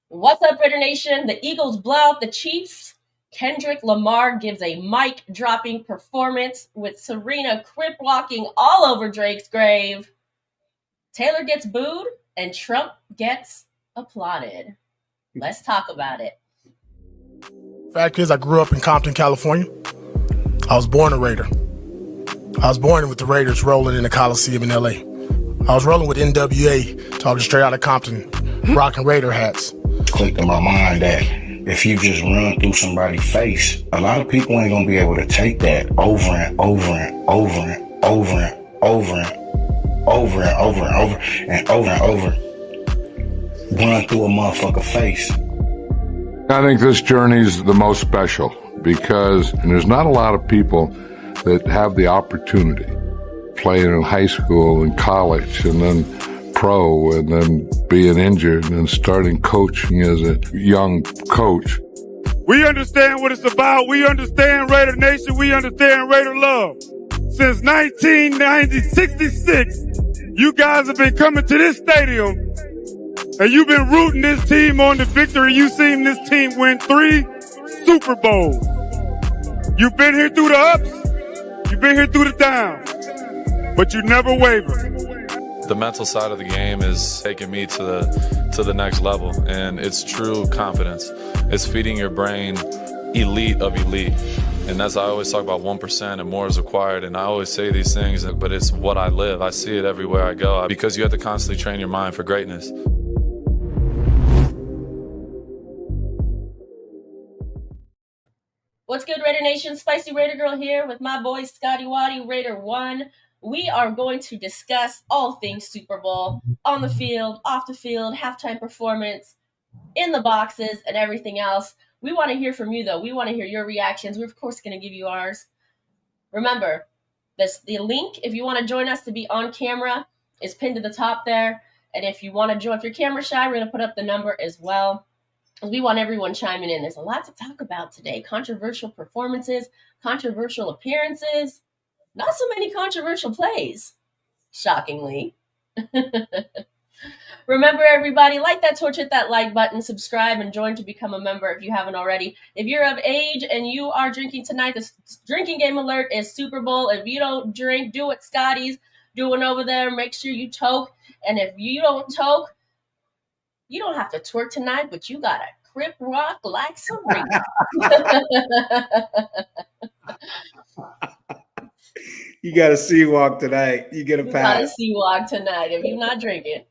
What's up, Raider Nation? The Eagles blow out the Chiefs. Kendrick Lamar gives a mic-dropping performance with Serena crip walking all over Drake's grave. Taylor gets booed and Trump gets applauded. Let's talk about it. Fact is, I grew up in Compton, California. I was born a Raider. I was born with the Raiders rolling in the Coliseum in L.A. I was rolling with NWA, talking straight out of Compton, rocking Raider hats. Clicked in my mind that if you just run through somebody's face, a lot of people ain't gonna be able to take that over and over and over and over and over and over and over and over and over and over. Run through a motherfucker face. I think this journey is the most special because there's not a lot of people that have the opportunity playing in high school and college and then pro and then being injured and then starting coaching as a young coach. We understand what it's about. We understand Raider Nation. We understand Raider love. Since 1966, you guys have been coming to this stadium and you've been rooting this team on the victory. You've seen this team win 3 Super Bowls. You've been here through the ups. You've been here through the downs. But you never waver. The mental side of the game is taking me to the next level, and it's true confidence. It's feeding your brain elite of elite. And as I always talk about 1% and more is required, and I always say these things, but it's what I live. I see it everywhere I go because you have to constantly train your mind for greatness. What's good, Raider Nation? Spicy Raider Girl here with my boy Scotty Waddy, Raider 1. We are going to discuss all things Super Bowl, on the field, off the field, halftime performance, in the boxes, and everything else. We want to hear from you, though. We want to hear your reactions. We're, of course, going to give you ours. Remember, the link, if you want to join us to be on camera, is pinned to the top there. And if you want to join, if you're camera shy, we're going to put up the number as well. We want everyone chiming in. There's a lot to talk about today. Controversial performances, controversial appearances, not so many controversial plays, shockingly. Remember, everybody, like that torch, hit that like button, subscribe, and join to become a member if you haven't already. If you're of age and you are drinking tonight, the drinking game alert is Super Bowl. If you don't drink, do what Scotty's doing over there. Make sure you toke. And if you don't toke, you don't have to twerk tonight, but you got to crip rock like Serena. You got a sea walk tonight. You get a pass. Got a sea walk tonight if you're not drinking.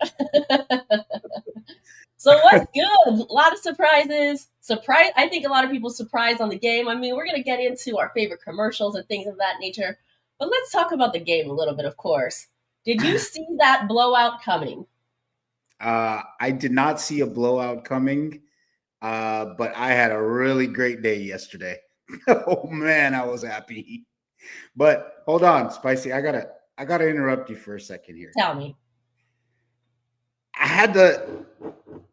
So what's good? A lot of surprises. I think a lot of people surprised on the game. I mean, we're going to get into our favorite commercials and things of that nature. But let's talk about the game a little bit, of course. Did you see that blowout coming? I did not see a blowout coming, but I had a really great day yesterday. Oh man, I was happy. But hold on, Spicy, I gotta interrupt you for a second here. Tell me. I had to,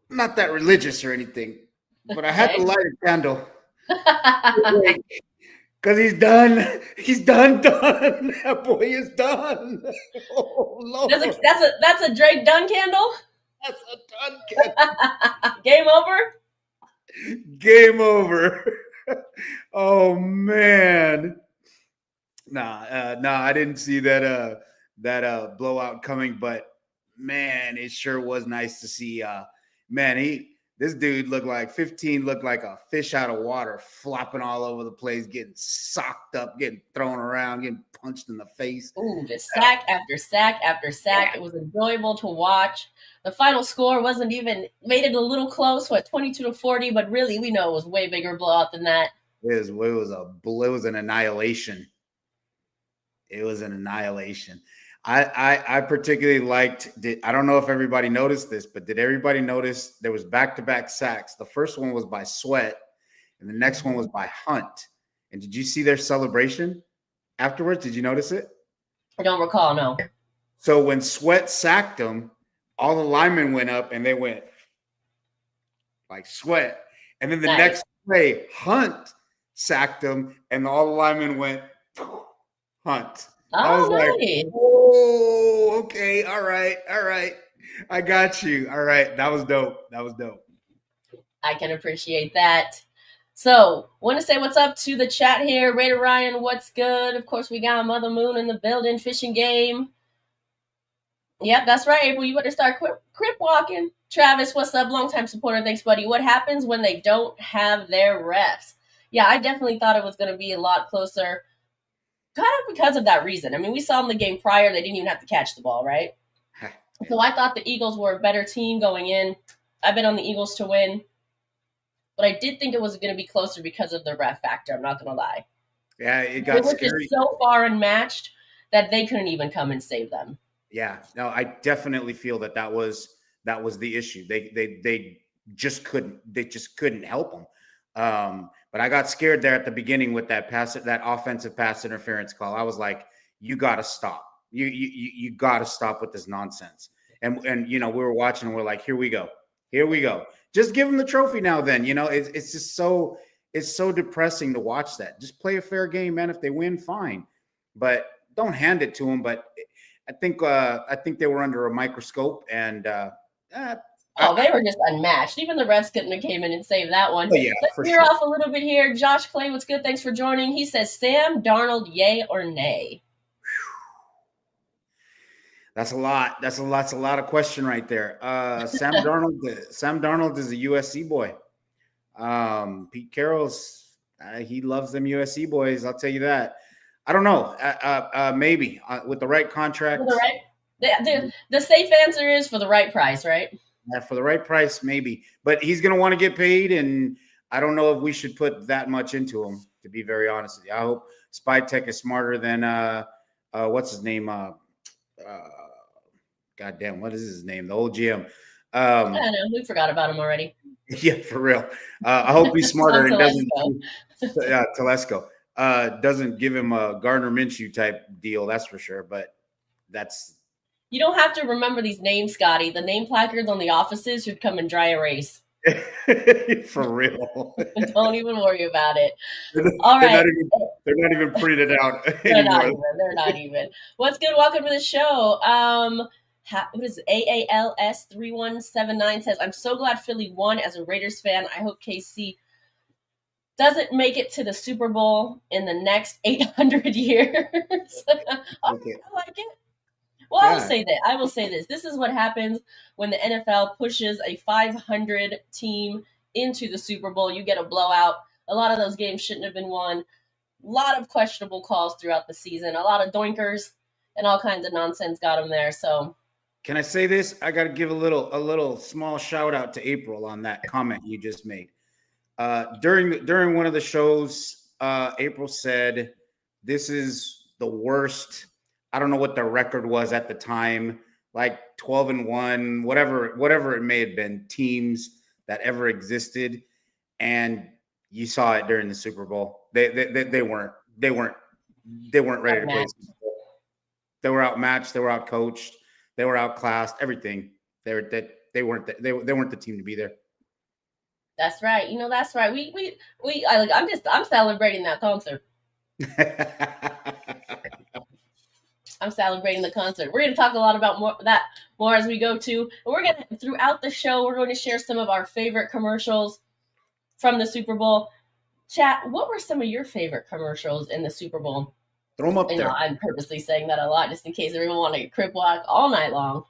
not that religious or anything, but I had to light a candle because he's done. He's done. That boy is done. Oh Lord, that's a Drake done candle. That's a done candle. Game over. Game over. Oh man. Nah, I didn't see that blowout coming, but man, it sure was nice to see. This dude looked like 15, looked like a fish out of water, flopping all over the place, getting socked up, getting thrown around, getting punched in the face. Ooh, just sack after sack after sack. Yeah. It was enjoyable to watch. The final score wasn't even, made it a little close, 22-40, but really we know it was way bigger blowout than that. It was an annihilation. It was an annihilation. I particularly liked, I don't know if everybody noticed this, but did everybody notice there was back-to-back sacks? The first one was by Sweat, and the next one was by Hunt. And did you see their celebration afterwards? Did you notice it? I don't recall, no. So when Sweat sacked him, all the linemen went up, and they went like Sweat. And then the next play, Hunt sacked him, and all the linemen went Hunt. I was like, oh, okay, all right. I got you. All right, that was dope. I can appreciate that. So, want to say what's up to the chat here. Raider Ryan, what's good? Of course, we got Mother Moon in the building, fishing game. Yep, that's right, April. You better start crip walking. Travis, what's up? Longtime supporter. Thanks, buddy. What happens when they don't have their refs? Yeah, I definitely thought it was going to be a lot closer, kind of because of that reason. I mean, we saw in the game prior, they didn't even have to catch the ball, right? So I thought the Eagles were a better team going in. I've been on the Eagles to win. But I did think it was going to be closer because of the ref factor. I'm not going to lie. Yeah, it got scary. It was just so far unmatched that they couldn't even come and save them. Yeah, no, I definitely feel that was the issue. They just couldn't help them. But I got scared there at the beginning with that offensive pass interference call. I was like, you got to stop. You got to stop with this nonsense. And we were watching and we're like, here we go. Just give them the trophy now. Then it's just so depressing to watch that. Just play a fair game, man. If they win, fine, but don't hand it to them. But I think they were under a microscope, and they were just unmatched. Even the refs couldn't have came in and saved that one. Yeah, let's veer off a little bit here. Josh Clay, what's good? Thanks for joining. He says, Sam Darnold, yay or nay? That's a lot. That's a lot of question right there. Sam Darnold is a USC boy. Pete Carroll's he loves them USC boys. I'll tell you that. I don't know. Maybe with the right contract. The safe answer is for the right price, right? Yeah, for the right price, maybe. But he's going to want to get paid, and I don't know if we should put that much into him, to be very honest with you. I hope Spytech is smarter than what's his name? Goddamn, what is his name? The old GM. I don't know. We forgot about him already. Yeah, for real. I hope he's smarter and doesn't. Telesco doesn't give him a Gardner Minshew type deal. That's for sure. But you don't have to remember these names, Scotty. The name placards on the offices should come in dry erase. For real. Don't even worry about it. All right. They're not even printed out anymore. They're not even. What's good? Welcome to the show. What is it? AALS3179 says, I'm so glad Philly won. As a Raiders fan, I hope KC doesn't make it to the Super Bowl in the next 800 years. I like it. Well, yeah. I will say this. This is what happens when the NFL pushes a 500 team into the Super Bowl. You get a blowout. A lot of those games shouldn't have been won. A lot of questionable calls throughout the season. A lot of doinkers and all kinds of nonsense got them there. So, can I say this? I got to give a little small shout out to April on that comment you just made. During one of the shows, April said, "This is the worst." I don't know what the record was at the time, like 12-1, whatever it may have been, teams that ever existed, and you saw it during the Super Bowl. They weren't ready to play. They were outmatched. They were outcoached. They were outclassed. Everything. They weren't the team to be there. That's right. That's right. I'm celebrating that concert. I'm celebrating the concert. We're going to talk a lot about more as we go to. And we're going to, throughout the show, we're going to share some of our favorite commercials from the Super Bowl. Chat, what were some of your favorite commercials in the Super Bowl? Throw them up there. I'm purposely saying that a lot just in case everyone want to crip walk all night long.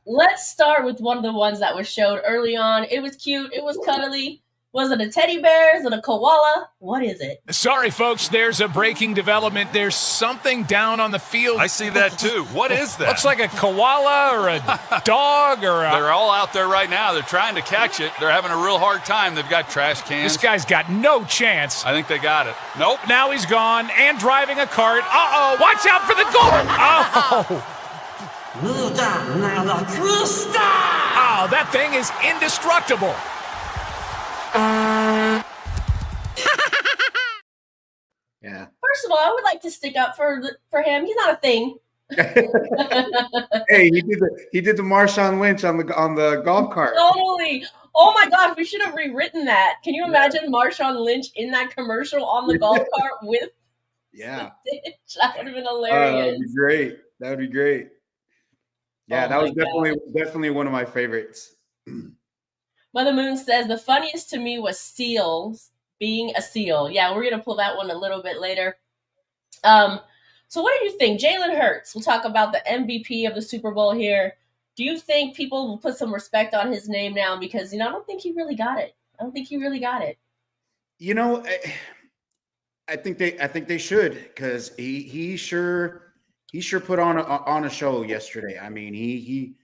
Let's start with one of the ones that was showed early on. It was cute. It was cuddly. Was it a teddy bear? Is it a koala? What is it? Sorry, folks. There's a breaking development. There's something down on the field. I see that, too. What is that? Looks like a koala or a dog or a... They're all out there right now. They're trying to catch it. They're having a real hard time. They've got trash cans. This guy's got no chance. I think they got it. Nope. Now he's gone and driving a cart. Uh-oh. Watch out for the goal. Oh. Oh, that thing is indestructible. Yeah. First of all, I would like to stick up for him. He's not a thing. Hey, he did the Marshawn Lynch on the golf cart. Totally. Oh my gosh, we should have rewritten that. Can you imagine Marshawn Lynch in that commercial on the golf cart with? Yeah. That would have been hilarious. That'd be great. That would be great. Yeah, that was definitely one of my favorites. Mother Moon says the funniest to me was Seals being a seal. Yeah, we're gonna pull that one a little bit later. So what do you think? Jalen Hurts, we'll talk about the MVP of the Super Bowl here. Do you think people will put some respect on his name now? Because, I don't think he really got it. I don't think he really got it. I think they should, because he sure put on a show yesterday. I mean, he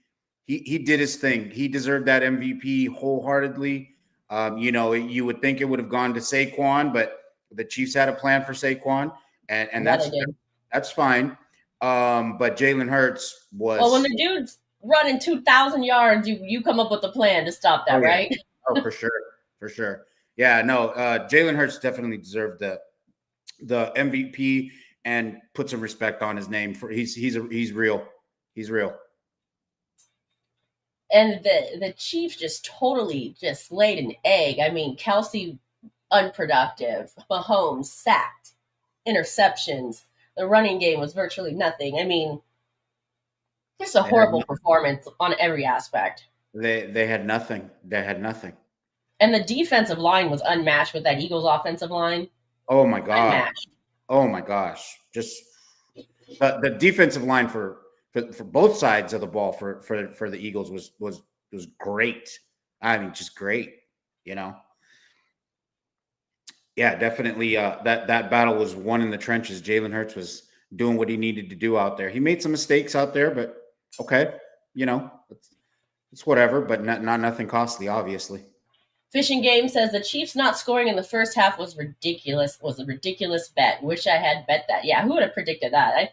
did his thing. He deserved that MVP wholeheartedly. You would think it would have gone to Saquon, but the Chiefs had a plan for Saquon, and that's fine. But Jalen Hurts was. Well, when the dude's running 2,000 yards, you come up with a plan to stop that, right? Oh, for sure. Yeah, no, Jalen Hurts definitely deserved the MVP and put some respect on his name. He's real. He's real. And the Chiefs just totally just laid an egg. I mean, Kelsey unproductive, Mahomes sacked, interceptions. The running game was virtually nothing. I mean, just a horrible performance on every aspect. They had nothing. And the defensive line was unmatched with that Eagles offensive line. Oh my god! Unmatched. Oh my gosh! Just the defensive line for both sides of the ball for the Eagles was great. I mean, just great. Yeah, definitely. That battle was won in the trenches. Jalen Hurts was doing what he needed to do out there. He made some mistakes out there, but okay, it's whatever. But nothing costly, obviously. Fishing Game says the Chiefs not scoring in the first half was ridiculous. Was a ridiculous bet. Wish I had bet that. Yeah, who would have predicted that? I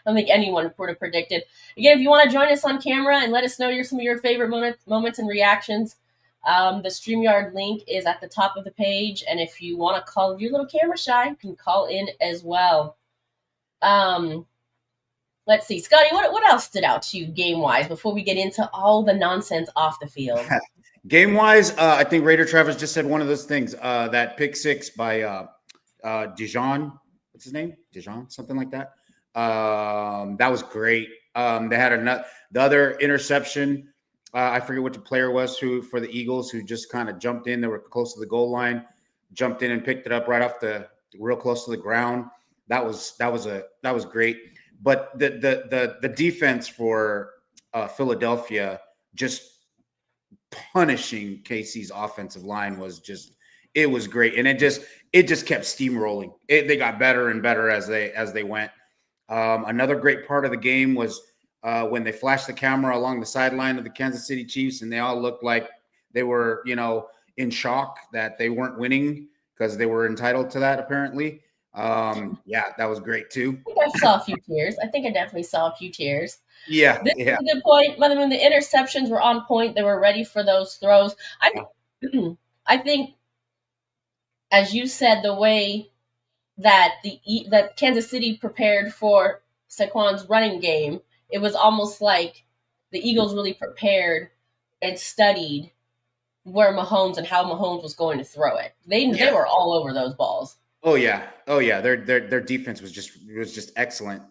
don't think anyone would have predicted. Again, if you want to join us on camera and let us know some of your favorite moments and reactions, the StreamYard link is at the top of the page. And if you want to call, if you're a little camera shy, you can call in as well. Let's see, Scotty, what else stood out to you game-wise before we get into all the nonsense off the field? Game-wise, I think Raider Travis just said one of those things, that pick six by Dijon. What's his name? Dijon, something like that. That was great. They had the other interception. I forget what the player was for the Eagles who just kind of jumped in. They were close to the goal line, jumped in and picked it up right off real close to the ground. That was great. But the defense for Philadelphia just punishing KC's offensive line was great, and it just kept steamrolling. They got better and better as they went. Another great part of the game was when they flashed the camera along the sideline of the Kansas City Chiefs, and they all looked like they were in shock that they weren't winning because they were entitled to that apparently. Yeah, that was great too. I think I saw a few tears. I think I definitely saw a few tears. Yeah, this is a good point. Mother Moon, the interceptions were on point. They were ready for those throws. I think, as you said, the way that that Kansas City prepared for Saquon's running game, it was almost like the Eagles really prepared and studied where Mahomes and how Mahomes was going to throw it. They were all over those balls. Oh yeah. Their defense was just excellent.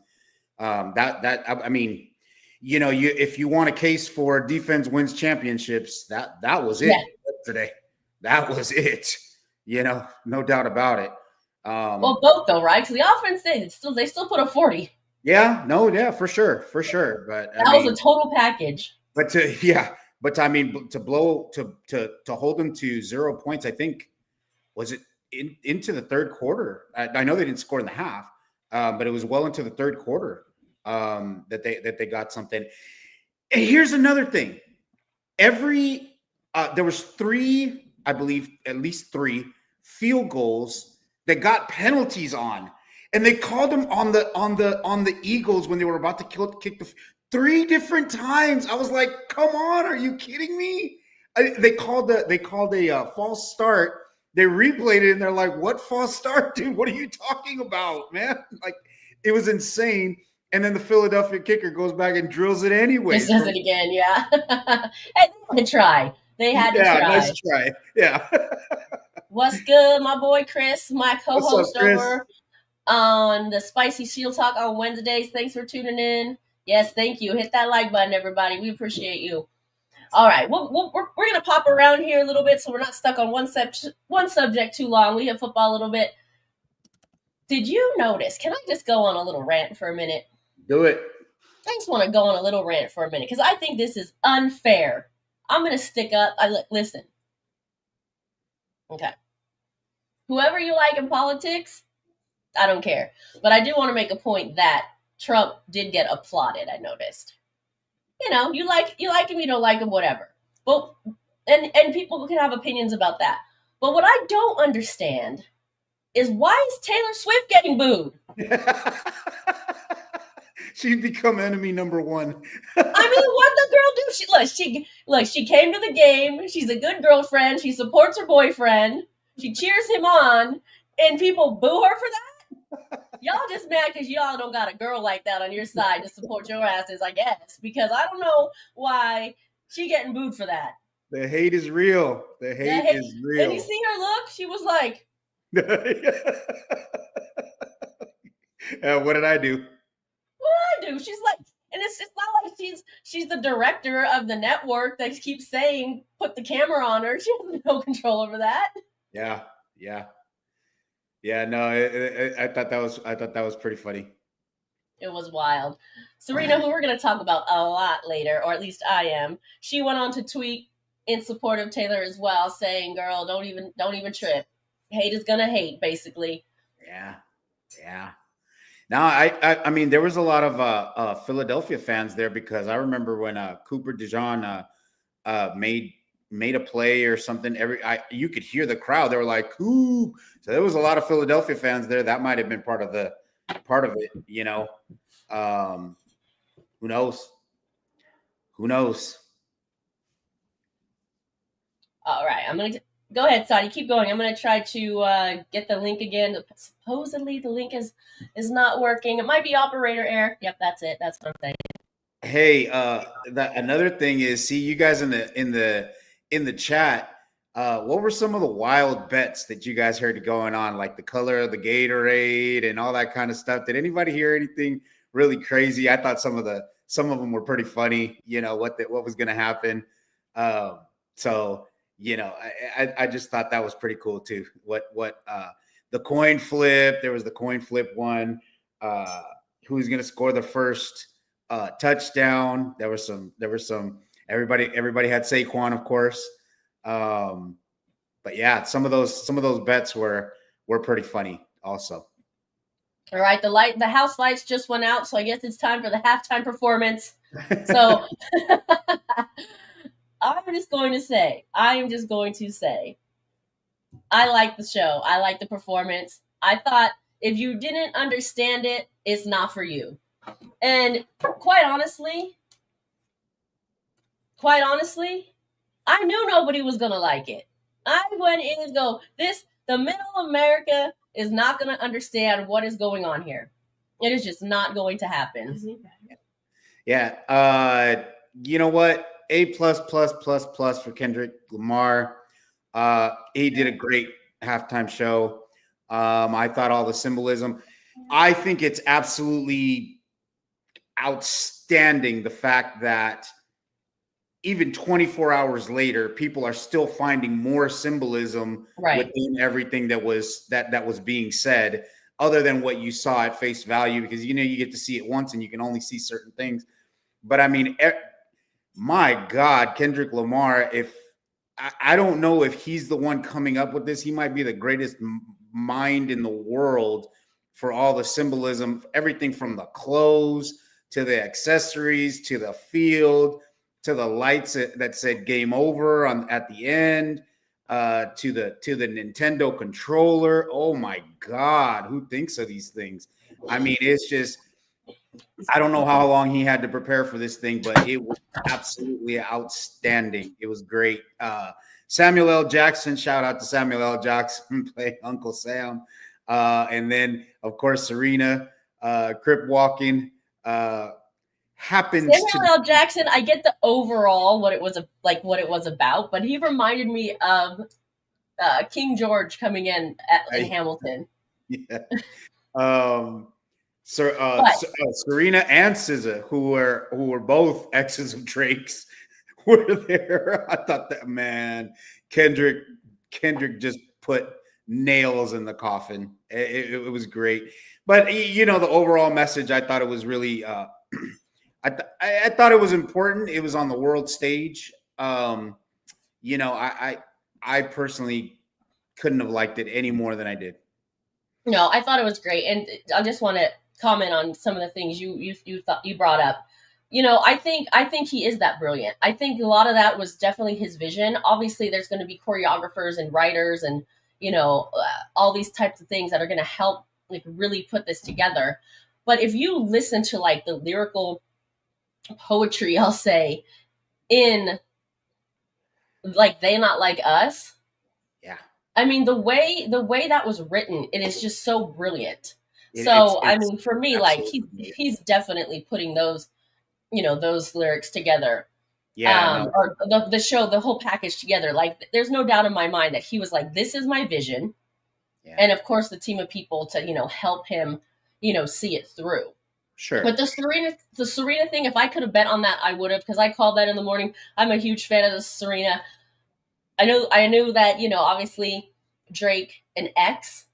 I mean, if you want a case for defense wins championships, that was it today. That was it. No doubt about it. Well, both though, right? Because the offense they still put a 40. Yeah, for sure. But that was a total package. But to hold them to 0 points, I think was it into the third quarter. I know they didn't score in the half, but it was well into the third quarter that they got something. And here's another thing: there was three, I believe, at least three field goals that got penalties on, and they called them on the Eagles when they were about to kick the 3 different times. I was like, "Come on, are you kidding me?" They called a false start. They replayed it and they're like, "What false start, dude? What are you talking about, man?" Like, it was insane. And then the Philadelphia kicker goes back and drills it anyway. Just does it again, yeah. They had to try. Nice try. Yeah. What's good, my boy Chris, my co-host over on the Spicy Shield Talk on Wednesdays. Thanks for tuning in. Yes, thank you. Hit that like button, everybody. We appreciate you. All right, we're gonna pop around here a little bit, so we're not stuck on one subject too long. We have football a little bit. Did you notice? Can I just go on a little rant for a minute? Do it. I just want to go on a little rant for a minute because I think this is unfair. I'm gonna stick up. Listen. Okay. Whoever you like in politics, I don't care. But I do want to make a point that Trump did get applauded. I noticed. You know, you like him, you don't like him, whatever. But and people can have opinions about that. But what I don't understand is why is Taylor Swift getting booed? She's become enemy number one. I mean, what the girl do? She came to the game. She's a good girlfriend. She supports her boyfriend. She cheers him on, and people boo her for that? Y'all just mad because y'all don't got a girl like that on your side to support your asses, I guess. Because I don't know why she getting booed for that. The hate is real. The hate is real. And you see her look? She was like, what did I do? What did I do? She's like, and it's not like she's the director of the network that keeps saying put the camera on her. She has no control over that. Yeah. No, I thought that was pretty funny. It was wild. Serena, who we're going to talk about a lot later, or at least I am, she went on to tweet in support of Taylor as well, saying, "Girl, don't even trip. Hate is gonna hate, basically." Yeah. Now, I mean, there was a lot of Philadelphia fans there because I remember when Cooper DeJean made a play or something. You could hear the crowd. They were like, "Coop!" So there was a lot of Philadelphia fans there. That might have been part of it. You know, who knows? All right, I'm gonna go ahead, Sadi. Keep going. I'm gonna try to get the link again. Supposedly the link is not working. It might be operator error. Yep, that's it. That's what I'm saying. Hey, another thing is, see you guys in the chat. What were some of the wild bets that you guys heard going on, like the color of the Gatorade and all that kind of stuff? Did anybody hear anything really crazy? I thought some of them were pretty funny. You know what was going to happen. So you know, I just thought that was pretty cool too. What the coin flip? There was the coin flip one. Who's going to score the first touchdown? There was some. Everybody had Saquon, of course. But yeah, some of those bets were pretty funny also. All right, the house lights just went out, so I guess it's time for the halftime performance. So I am just going to say, I like the show. I like the performance. I thought if you didn't understand it, it's not for you. And quite honestly, I knew nobody was going to like it. I went in and go, the middle America is not going to understand what is going on here. It is just not going to happen. Yeah. You know what? A+++ for Kendrick Lamar. He did a great halftime show. I thought all the symbolism. I think it's absolutely outstanding the fact that even 24 hours later, people are still finding more symbolism within everything that was being said, other than what you saw at face value, because you get to see it once and you can only see certain things. But I mean, my God, Kendrick Lamar, if I don't know if he's the one coming up with this, he might be the greatest mind in the world for all the symbolism, everything from the clothes to the accessories to the field to the lights that said "Game Over" at the end, to the Nintendo controller. Oh my God, who thinks of these things? I mean, it's just. I don't know how long he had to prepare for this thing, but it was absolutely outstanding. It was great. Samuel L. Jackson, shout out to Samuel L. Jackson playing Uncle Sam. And then, of course, Serena, crip walking, happens Samuel L. Jackson, I get the overall what it was about, but he reminded me of King George coming in in Hamilton. Yeah. Serena and SZA, who were both exes of Drake's, were there. I thought that, man, Kendrick just put nails in the coffin. It was great. But the overall message, I thought it was really I thought it was important. It was on the world stage. I personally couldn't have liked it any more than I did. No, I thought it was great, and I just want to comment on some of the things you brought up. I think he is that brilliant. I think a lot of that was definitely his vision. Obviously, there's going to be choreographers and writers and all these types of things that are going to help really put this together. But if you listen to the lyrical poetry, I'll say, in They Not Like Us. Yeah. I mean, the way that was written, it is just so brilliant. I mean, for me, he's definitely putting those, those lyrics together. Yeah. Or the show, the whole package together. There's no doubt in my mind that he was like, this is my vision. Yeah. And of course the team of people to, help him, see it through. Sure. But the Serena thing, if I could have bet on that, I would have, because I called that in the morning. I'm a huge fan of the Serena. I knew that, obviously Drake and X,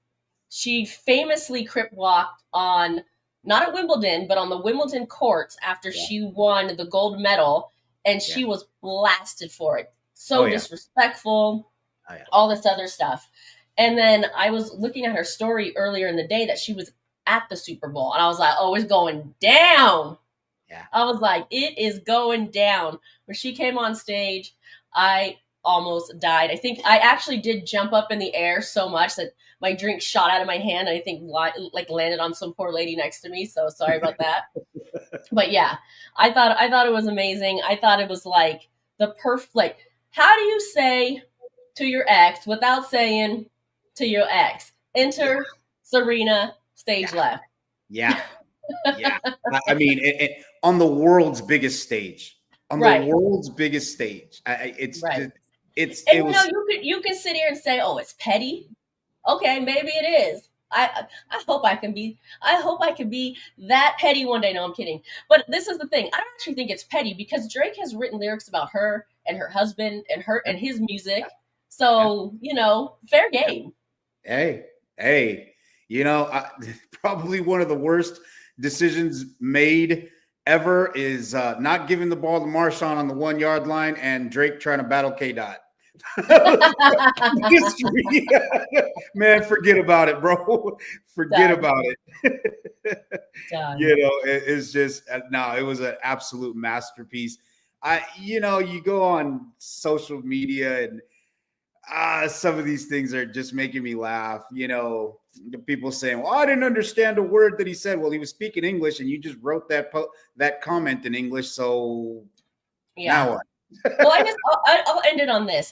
she famously crip walked on, not at Wimbledon, but on the Wimbledon courts after she won the gold medal, and she was blasted for it. So disrespectful, all this other stuff. And then I was looking at her story earlier in the day that she was at the Super Bowl, and I was like, oh, it's going down. Yeah. I was like, it is going down. When she came on stage, I almost died. I think I actually did jump up in the air so much that my drink shot out of my hand, and I think landed on some poor lady next to me. So sorry about that. But yeah, I thought it was amazing. I thought it was the perfect, how do you say to your ex without saying to your ex, enter Serena stage left? Yeah. Yeah. I mean, on the world's biggest stage. On the world's biggest stage. It's right. You can sit here and say, oh, it's petty. Okay, maybe it is. I hope I can be that petty one day. No, I'm kidding. But this is the thing. I don't actually think it's petty, because Drake has written lyrics about her and her husband and his music. So, fair game. Hey, probably one of the worst decisions made ever is not giving the ball to Marshawn on the 1 yard line and Drake trying to battle K-Dot. Man, forget about it, bro. Forget about it. It's just it was an absolute masterpiece. You go on social media and some of these things are just making me laugh. The people saying, well, I didn't understand a word that he said. Well, he was speaking English and you just wrote that comment in English. So now what? Well, I'll end it on this.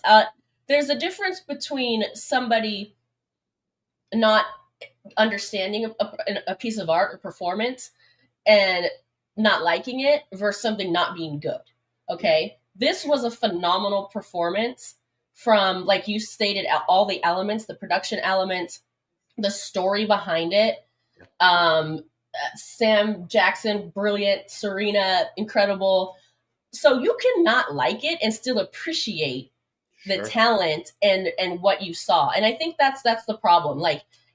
There's a difference between somebody not understanding a piece of art or performance and not liking it versus something not being good. Okay. This was a phenomenal performance from, like you stated, all the elements, the production elements, the story behind it. Sam Jackson, brilliant. Serena, incredible. So you cannot like it and still appreciate the talent and what you saw. And I think that's the problem.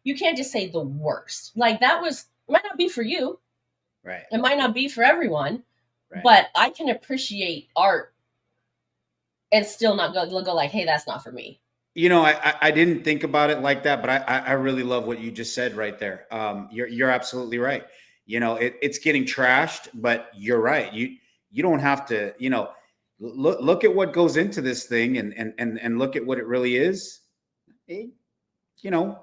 You can't just say the worst. That might not be for you. Right. It might not be for everyone. Right. But I can appreciate art and still not go like, hey, that's not for me. I didn't think about it like that, but I really love what you just said right there. You're absolutely right. It's getting trashed, but you're right. You don't have to, look at what goes into this thing and look at what it really is. You know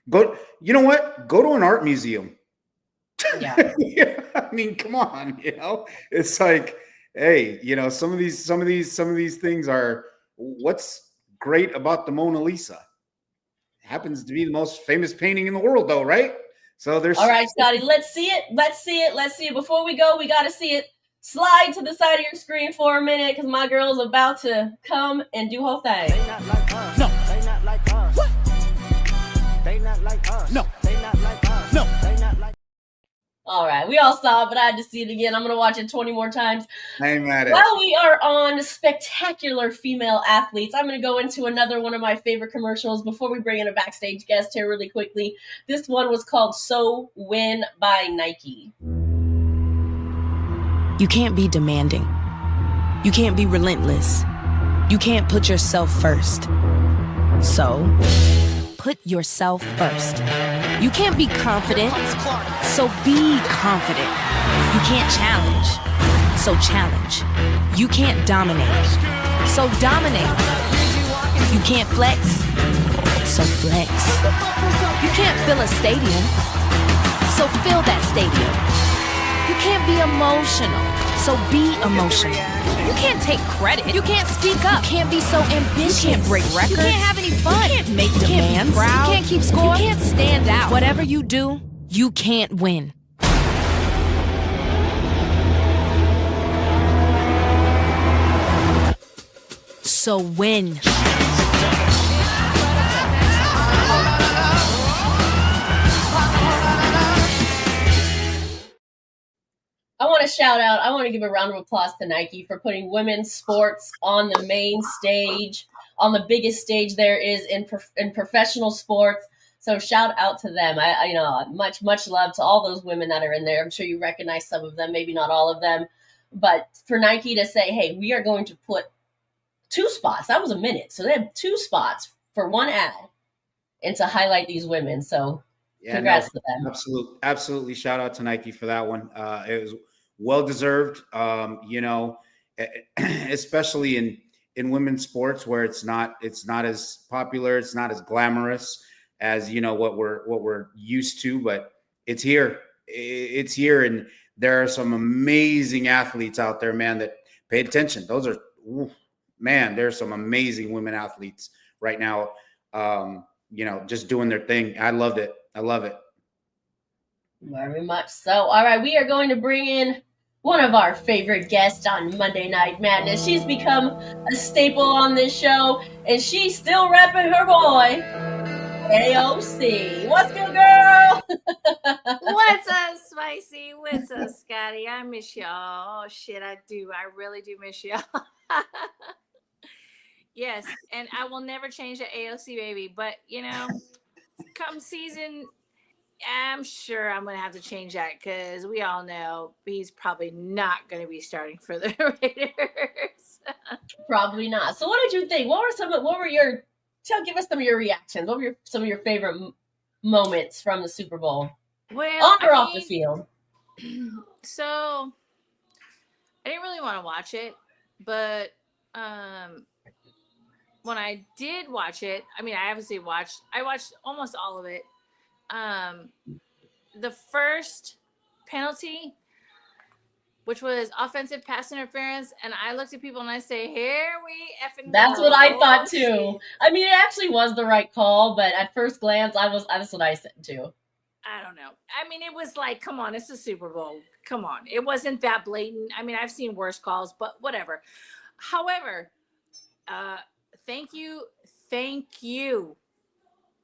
what? Go to an art museum. Yeah. I mean, come on, it's like, hey, some of these things are what's great about the Mona Lisa. It happens to be the most famous painting in the world, though, right? So there's all right, Scotty, let's see it. Before we go, we got to see it. Slide to the side of your screen for a minute, because my girl's about to come and do her thing. They not like us. No. They not like us. What? They not like us. No. They not like us. No. They not like. All right, we all saw it, but I had to see it again. I'm going to watch it 20 more times. I ain't mad at While you. we are on spectacular female athletes, I'm going to go into another one of my favorite commercials before we bring in a backstage guest here really quickly. This one was called So Win by Nike. You can't be demanding. You can't be relentless. You can't put yourself first. So, put yourself first. You can't be confident. So be confident. You can't challenge. So challenge. You can't dominate. So dominate. You can't flex. So flex. You can't fill a stadium. So fill that stadium. You can't be emotional. So be emotional. You can't take credit. You can't speak up. You can't be so ambitious. You can't break records. You can't have any fun. You can't make demands. You can't keep score. You can't stand out. Whatever you do, you can't win. So win. I want to shout out, I want to give a round of applause to Nike for putting women's sports on the main stage, on the biggest stage there is in professional sports. So shout out to them. I much love to all those women that are in there. I'm sure you recognize some of them, maybe not all of them. But for Nike to say, hey, we are going to put 2 spots, that was a minute. So they have 2 spots for one ad and to highlight these women. So congrats to them. Absolutely. Shout out to Nike for that one. It was well-deserved, especially in women's sports where it's not as popular, it's not as glamorous as, what we're used to, but it's here. It's here. And there are some amazing athletes out there, man, that pay attention. Those are, there's some amazing women athletes right now, just doing their thing. I loved it. I love it. Very much so. All right, we are going to bring in one of our favorite guests on Monday Night Madness. She's become a staple on this show, and she's still repping her boy, AOC. What's good, girl? What's up, Spicy? What's up, Scotty? I miss y'all. Oh, shit, I do. I really do miss y'all. Yes, and I will never change the AOC baby, but, come season, I'm sure I'm going to have to change that because we all know he's probably not going to be starting for the Raiders. Probably not. So what did you think? Give us some of your reactions. What were some of your favorite moments from the Super Bowl? Well, on or off the field? So I didn't really want to watch it, but when I did watch it, I watched almost all of it. The first penalty, which was offensive pass interference, and I looked at people and I say, "Here we effing." That's what I thought too. It actually was the right call, but at first glance, that's what I said too. I don't know. It was like, come on, it's the Super Bowl. Come on, it wasn't that blatant. I've seen worse calls, but whatever. However, thank you,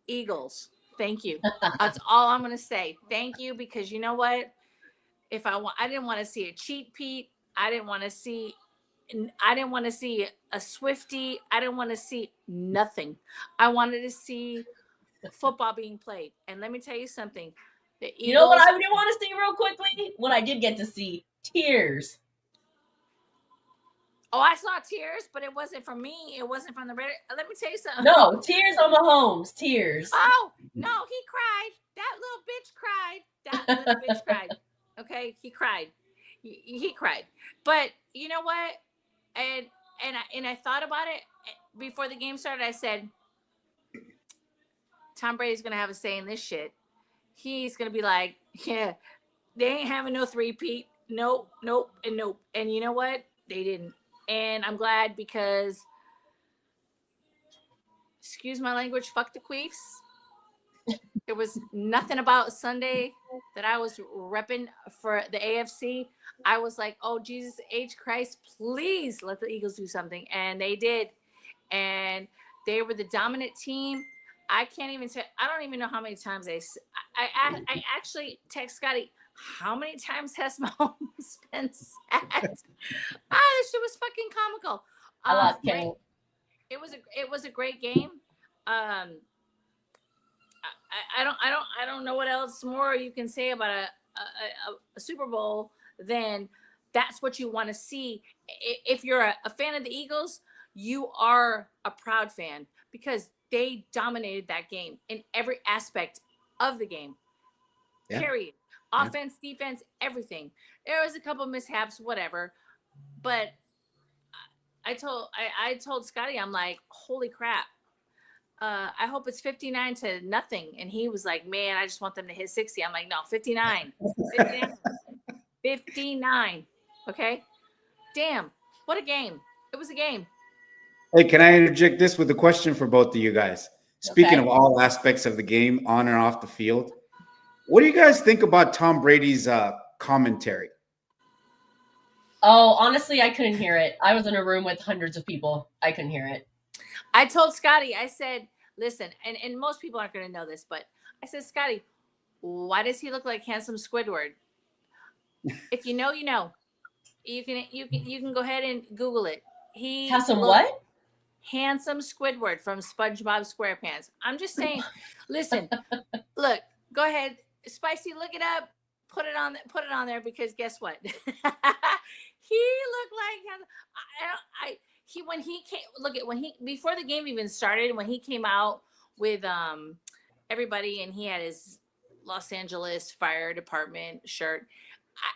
Eagles. Thank you. That's all I'm going to say. Thank you, because you know what? I didn't want to see a cheat Pete. I didn't want to see a Swiftie. I didn't want to see nothing. I wanted to see football being played. And let me tell you something. The Eagles, you know what I didn't want to see real quickly? What I did get to see, tears. Oh, I saw tears, but it wasn't from me. It wasn't from the Raiders. Let me tell you something. No, tears on Mahomes. Tears. Oh, no, he cried. That little bitch cried. Okay, he cried. He cried. But you know what? And I thought about it before the game started. I said, Tom Brady's going to have a say in this shit. He's going to be like, yeah, they ain't having no 3-peat. Nope, and nope. And you know what? They didn't. And I'm glad because, excuse my language, fuck the CHIEFS. There was nothing about Sunday that I was repping for the AFC. I was like, oh, Jesus H. Christ, please let the Eagles do something. And they did. And they were the dominant team. I can't even say, I don't even know how many times I actually text Scotty, how many times has Mahomes been sacked? This shit was fucking comical. I lost count. It was a great game. I don't know what else more you can say about a Super Bowl than that's what you want to see. If you're a fan of the Eagles, you are a proud fan because they dominated that game in every aspect of the game. Yeah. Period. Offense, defense, everything. There was a couple of mishaps, whatever, but I told Scotty, I'm like, holy crap. I hope it's 59-0, and he was like, man, I just want them to hit 60. I'm like, no, 59. 59. Okay. Damn, what a game. It was a game. Hey, can I interject this with a question for both of you guys? Speaking of all aspects of the game, on and off the field, what do you guys think about Tom Brady's commentary? Oh, honestly, I couldn't hear it. I was in a room with hundreds of people. I couldn't hear it. I told Scotty, I said, listen, and most people aren't going to know this, but I said, Scotty, why does he look like handsome Squidward? If you know, you know. You can go ahead and Google it. He handsome what? Handsome Squidward from SpongeBob SquarePants. I'm just saying. Listen, look, go ahead, Spicy, look it up. Put it on there because guess what? He looked like before the game even started, when he came out with everybody and he had his Los Angeles Fire Department shirt.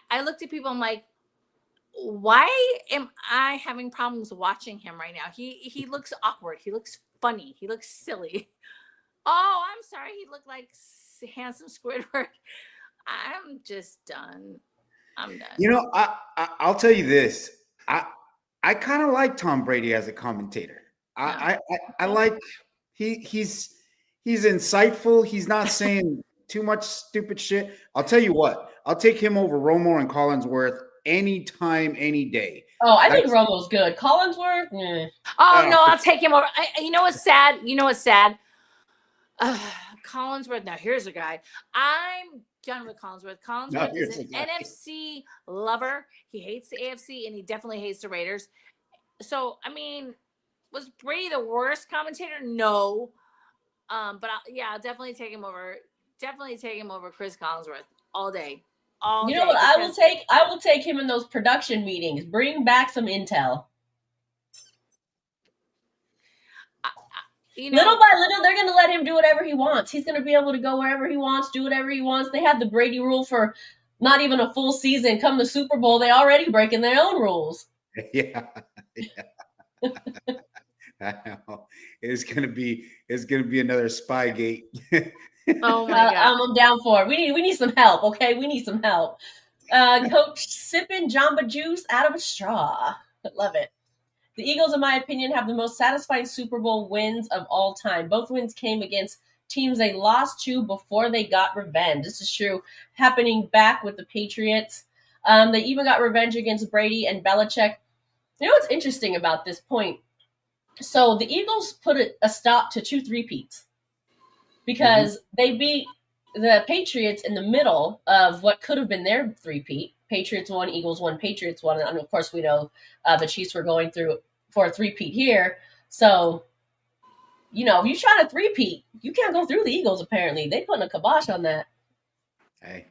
I looked at people, I'm like, why am I having problems watching him right now? He looks awkward. He looks funny. He looks silly. Oh, I'm sorry. He looked like handsome Squidward. I'm just done. I'm done. You know, I'll tell you this. I kind of like Tom Brady as a commentator. I like he's insightful. He's not saying too much stupid shit. I'll tell you what. I'll take him over Romo and Collinsworth anytime, any day. Oh, I think Romo's good. Collinsworth? Oh, no, I'll take him over. You know what's sad? Collinsworth. Now, here's a guy. I'm done with Collinsworth. Collinsworth is an NFC lover. He hates the AFC, and he definitely hates the Raiders. So, I mean, was Brady the worst commentator? No. But I'll definitely take him over. Definitely take him over Chris Collinsworth all day. You know what I will take? I will take him in those production meetings. Bring back some intel. Little by little, they're going to let him do whatever he wants. He's going to be able to go wherever he wants, do whatever he wants. They had the Brady rule for not even a full season. Come the Super Bowl, they already breaking their own rules. Yeah. I know. It's gonna be another Spygate. Oh my God. I'm down for it. We need some help, okay? We need some help. Coach sipping Jamba Juice out of a straw. Love it. The Eagles, in my opinion, have the most satisfying Super Bowl wins of all time. Both wins came against teams they lost to before they got revenge. This is true. Happening back with the Patriots. They even got revenge against Brady and Belichick. You know what's interesting about this point? So the Eagles put a stop to 2 3-peats because they beat the Patriots in the middle of what could have been their 3-peat. Patriots won, Eagles won, Patriots won. And of course, we know the Chiefs were going through for a 3-peat here. So, you know, if you're trying to 3-peat, you can't go through the Eagles, apparently. They putting a kibosh on that. Hey,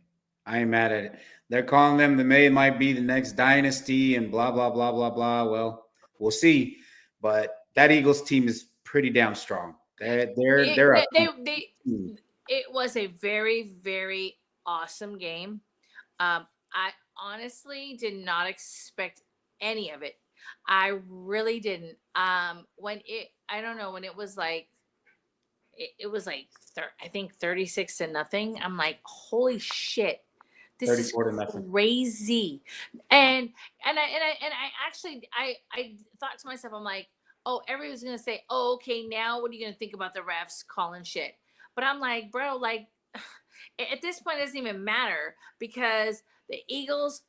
I ain't mad at it. They're calling them might be the next dynasty and blah, blah, blah, blah, blah. Well, we'll see. But that Eagles team is pretty damn strong. It was a very, very awesome game. I honestly did not expect any of it. I really didn't. When it was like, I think 36-0. I'm like, holy shit, this is crazy. And I actually thought to myself, I'm like, oh, everyone's gonna say, oh, okay, now what are you gonna think about the refs calling shit? But I'm like, bro, like at this point, it doesn't even matter because the Eagles,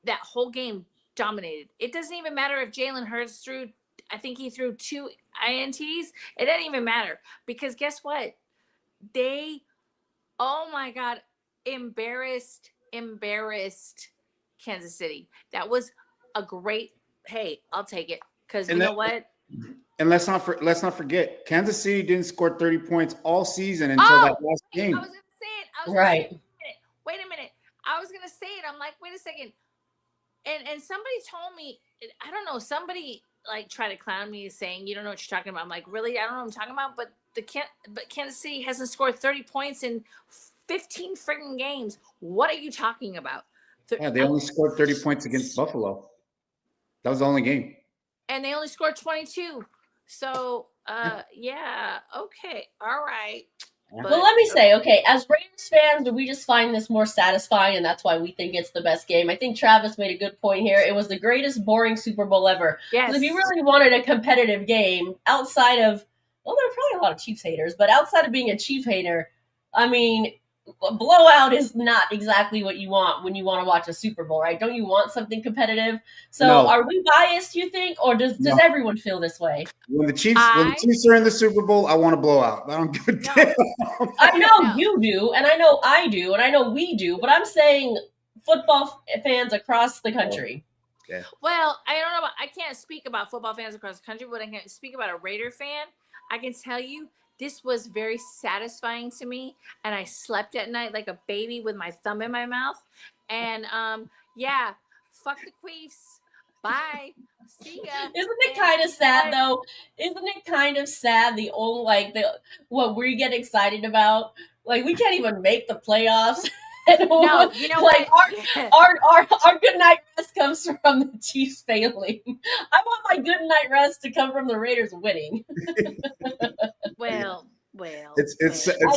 that whole game dominated. It doesn't even matter if Jalen Hurts threw 2 INTs. It doesn't even matter because guess what? They, oh my God, embarrassed embarrassed Kansas City. That was a great. Hey, I'll take it because you And know what? And let's not forget, Kansas City didn't score 30 points all season until that last game. I was gonna say it. I was Right. gonna say it. Wait a minute. I was gonna say it. I'm like, wait a second. And somebody told me, I don't know, somebody like tried to clown me saying you don't know what you're talking about. I'm like, really? I don't know what I'm talking about. But Kansas City hasn't scored 30 points in 15 freaking games. What are you talking about? Yeah, they only scored 30 points against Buffalo. That was the only game. And they only scored 22. So, yeah, okay, all right. But let me say, okay, as Raiders fans, do we just find this more satisfying, and that's why we think it's the best game? I think Travis made a good point here. It was the greatest boring Super Bowl ever. Yes. Because if you really wanted a competitive game, outside of, well, there are probably a lot of Chiefs haters, but outside of being a Chief hater, I mean, a blowout is not exactly what you want when you want to watch a Super Bowl, right? Don't you want something competitive? So No. are we biased, you think, or does everyone feel this way? When the Chiefs are in the Super Bowl, I want to blow out. I don't give a damn. I know you do, and I know I do, and I know we do, but I'm saying football fans across the country. Okay. Well, I don't know. I can't speak about football fans across the country, but I can speak about a Raider fan. I can tell you this was very satisfying to me, and I slept at night like a baby with my thumb in my mouth. And yeah, fuck the Queefs. Bye. See ya. Isn't it kind of sad though? Isn't it kind of sad the only what we get excited about? Like we can't even make the playoffs. No, you know like what? our good night rest comes from the Chiefs failing. I want my good night rest to come from the Raiders winning. Well, it's I know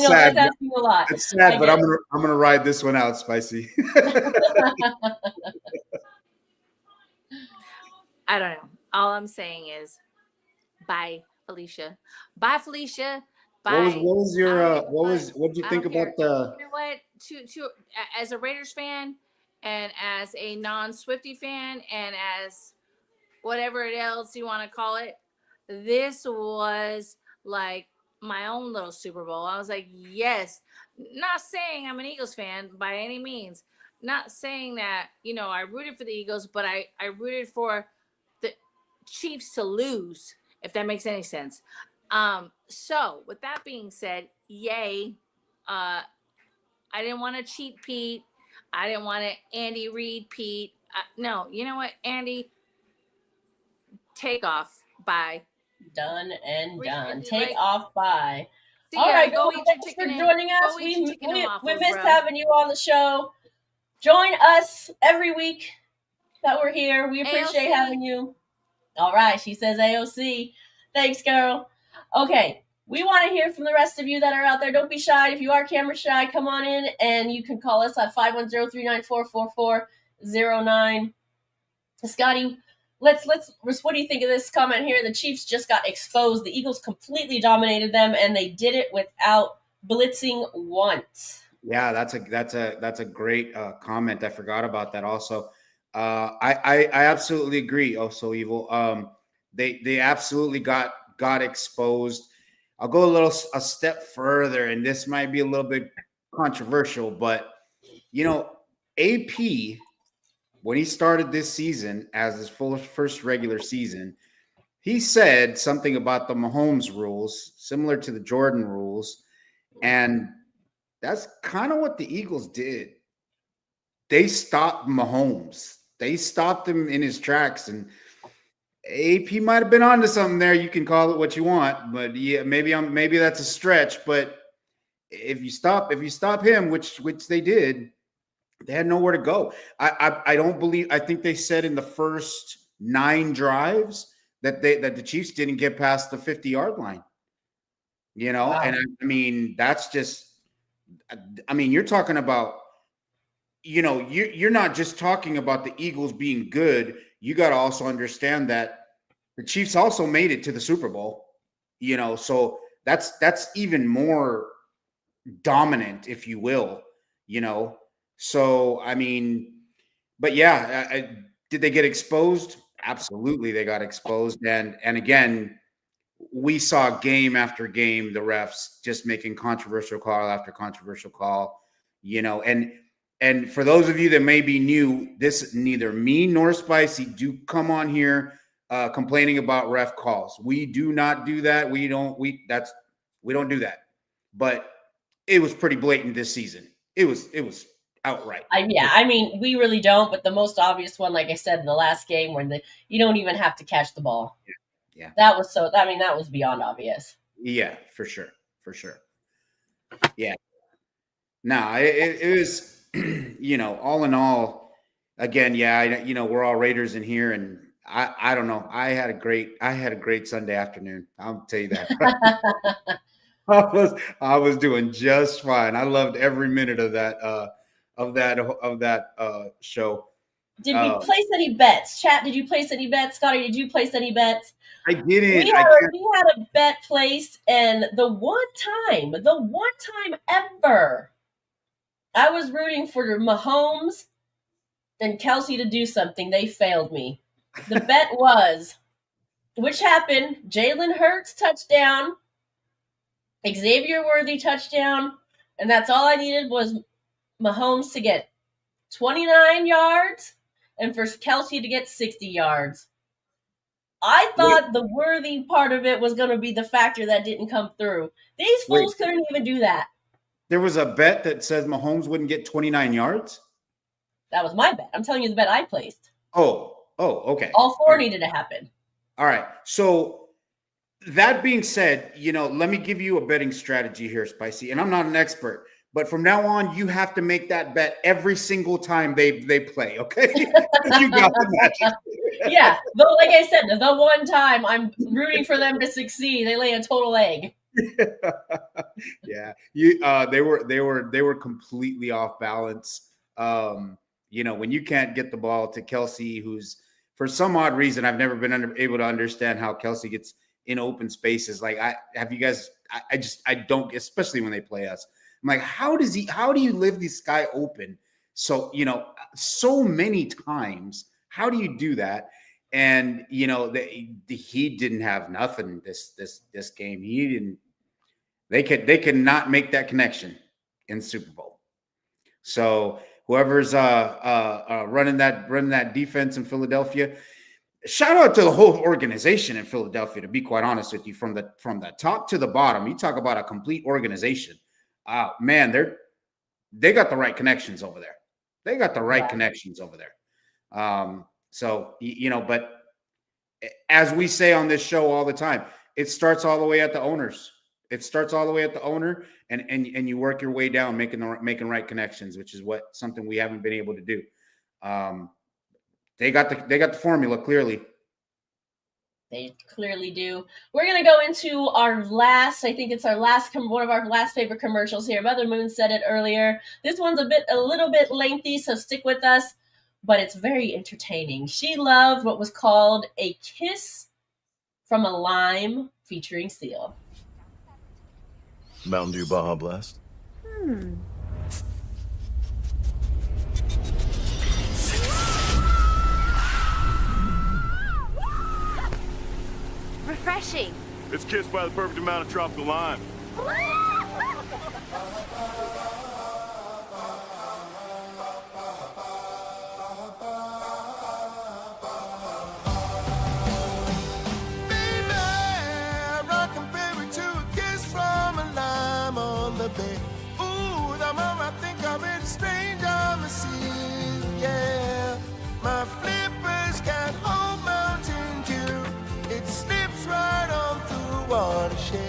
sad. that's asking a lot. It's sad, but I'm gonna ride this one out, Spicy. I don't know. All I'm saying is, bye, Felicia. Bye, Felicia. Bye. What did you think about the? You know what? To as a Raiders fan, and as a non-Swiftie fan, and as whatever else you want to call it, this was like my own little Super Bowl. I was like, yes. Not saying I'm an Eagles fan by any means. Not saying that, I rooted for the Eagles, but I rooted for the Chiefs to lose, if that makes any sense. So with that being said, yay. I didn't want to cheat Pete. I didn't want to Andy Reid Pete. No, you know what, Andy? Take off. Bye. Done and done. Take off. Bye. See All ya, right, go guys, eat your thanks chicken for and- joining us. go eat your chicken and We waffles, missed bro. having you on the show. Join us every week that we're here. We appreciate AOC. having you. All right, she says AOC. Thanks, girl. Okay, we want to hear from the rest of you that are out there. Don't be shy. If you are camera shy, come on in, and you can call us at 510-394-4409. Scotty, let's what do you think of this comment here? The Chiefs just got exposed. The Eagles completely dominated them, and they did it without blitzing once. Yeah, that's a great comment. I forgot about that also. I absolutely agree. Oh, so evil. They absolutely got exposed. I'll go a step further, and this might be a little bit controversial, but AP, when he started this season as his first regular season, he said something about the Mahomes rules, similar to the Jordan rules, and that's kind of what the Eagles did. They stopped Mahomes. They stopped him in his tracks, and AP might have been onto something there. You can call it what you want, but yeah, maybe that's a stretch. But if you stop him, which they did, they had nowhere to go. I don't believe. I think they said in the first 9 drives that the Chiefs didn't get past the 50-yard line. Wow. And I mean that's just. I mean, you're talking about. You're not just talking about the Eagles being good. You got to also understand that the Chiefs also made it to the Super Bowl, so that's even more dominant, if you will, so, I mean, but yeah, did they get exposed? Absolutely. They got exposed. And again, we saw game after game, the refs just making controversial call after controversial call, and and for those of you that may be new, this neither me nor Spicy do come on here complaining about ref calls. We do not do that. We don't do that. But it was pretty blatant this season. It was outright. I mean, we really don't. But the most obvious one, like I said, in the last game, where you don't even have to catch the ball. Yeah. That was that was beyond obvious. Yeah, for sure. Yeah. No, it was. All in all, again, we're all Raiders in here, and I don't know. I had a great Sunday afternoon. I'll tell you that. I was doing just fine. I loved every minute of that show. Did we place any bets? Chat, did you place any bets? Scotty, did you place any bets? I didn't. We had a bet placed, and the one time ever I was rooting for Mahomes and Kelsey to do something. They failed me. The bet was, which happened, Jalen Hurts touchdown, Xavier Worthy touchdown, and that's all I needed was Mahomes to get 29 yards and for Kelsey to get 60 yards. I thought the Worthy part of it was going to be the factor that didn't come through. These fools couldn't even do that. There was a bet that says Mahomes wouldn't get 29 yards? That was my bet. I'm telling you the bet I placed. Oh, okay. All four needed to happen. All right. So that being said, let me give you a betting strategy here, Spicy. And I'm not an expert, but from now on, you have to make that bet every single time they play, okay? You got the magic. Yeah. Though, like I said, the one time I'm rooting for them to succeed, they lay a total egg. Yeah, they were completely off balance. When you can't get the ball to Kelsey, who's for some odd reason I've never been able to understand how Kelsey gets in open spaces. Like I don't, especially when they play us. I'm like, how do you leave this guy open? So so many times. How do you do that? And he didn't have nothing this game. He didn't. They could not make that connection in Super Bowl. So whoever's running that defense in Philadelphia, shout out to the whole organization in Philadelphia. To be quite honest with you, from the top to the bottom, you talk about a complete organization. Man, they got the right connections over there. So but as we say on this show all the time, it starts all the way at the owners. It starts all the way at the owner, and you work your way down, making right connections, which is something we haven't been able to do. They got the formula clearly. They clearly do. We're gonna go into our last. I think it's one of our last favorite commercials here. Mother Moon said it earlier. This one's a little bit lengthy, so stick with us. But it's very entertaining. She loved what was called a kiss from a lime featuring Seal. Mountain Dew Baja Blast. Refreshing. It's kissed by the perfect amount of tropical lime. Ooh, the more I think of it, strange on the sea. Yeah, my flippers can't hold Mountain Dew. It slips right on through watershed.